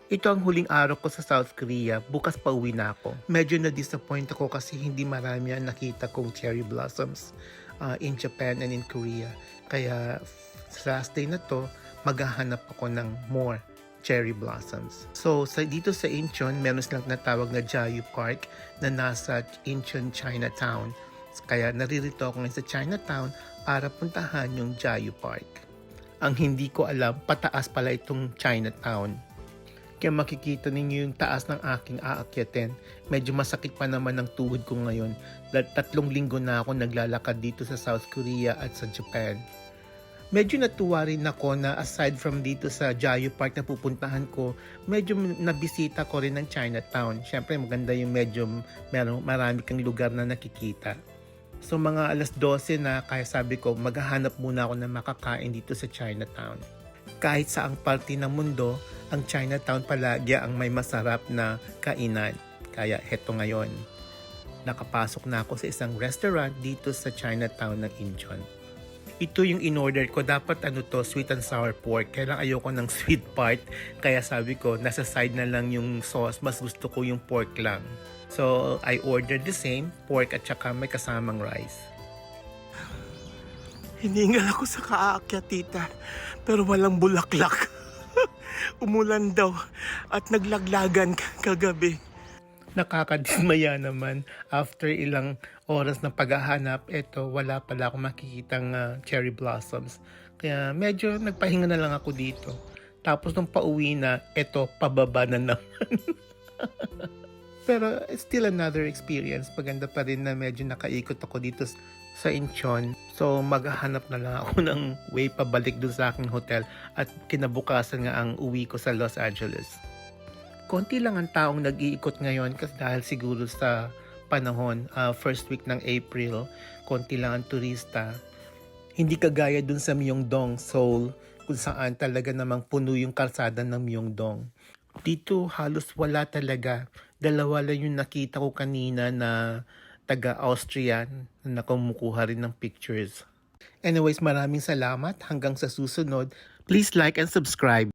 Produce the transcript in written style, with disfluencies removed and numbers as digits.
Ito ang huling araw ko sa South Korea. Bukas pa uwi na ako. Medyo na-disappoint ako kasi hindi marami ang nakita kong cherry blossoms in Japan and in Korea. Kaya sa last day na to, maghahanap ako ng more cherry blossoms. So dito sa Incheon, meron silang natawag na Jayu Park na nasa Incheon, Chinatown. Kaya naririto ako ngayon sa Chinatown para puntahan yung Jayu Park. Ang hindi ko alam, pataas pala itong Chinatown. Kaya makikita ninyo yung taas ng aking aakyatin. Medyo masakit pa naman ang tuhod ko ngayon. Dahil 3 linggo na ako naglalakad dito sa South Korea at sa Japan. Medyo natuwa rin ako na aside from dito sa Jayu Park na pupuntahan ko, medyo nabisita ko rin ng Chinatown. Siyempre maganda yung medyo marami kang lugar na nakikita. So mga 12:00 na, kaya sabi ko maghahanap muna ako ng makakain dito sa Chinatown. Kahit saang parte ng mundo, ang Chinatown palagi ang may masarap na kainan. Kaya heto ngayon, nakapasok na ako sa isang restaurant dito sa Chinatown ng Incheon. Ito yung in-order ko. Dapat sweet and sour pork. Kaya lang ayoko ng sweet part. Kaya sabi ko, nasa side na lang yung sauce. Mas gusto ko yung pork lang. So, I ordered the same, pork at saka may kasamang rice. Hiningal ako sa kaakyat, tita, pero walang bulaklak. Umulan daw at naglaglagan kagabi. Nakakadismaya naman. After ilang oras ng paghahanap, wala pala akong makikitang cherry blossoms. Kaya medyo nagpahinga na lang ako dito. Tapos nung pauwi na, pababa na naman. Pero still another experience. Maganda pa rin na medyo nakaikot ako dito sa Incheon. So maghahanap na lang ako ng way pabalik dun sa aking hotel at kinabukasan nga ang uwi ko sa Los Angeles. Konti lang ang taong nag-iikot ngayon kasi dahil siguro sa panahon, first week ng April, konti lang ang turista. Hindi kagaya dun sa Myeongdong, Seoul, kung saan talaga namang puno yung kalsada ng Myeongdong. Dito halos wala talaga. 2 lang yung nakita ko kanina na taga-Austria na kumukuha rin ng pictures. Anyways, maraming salamat. Hanggang sa susunod. Please like and subscribe.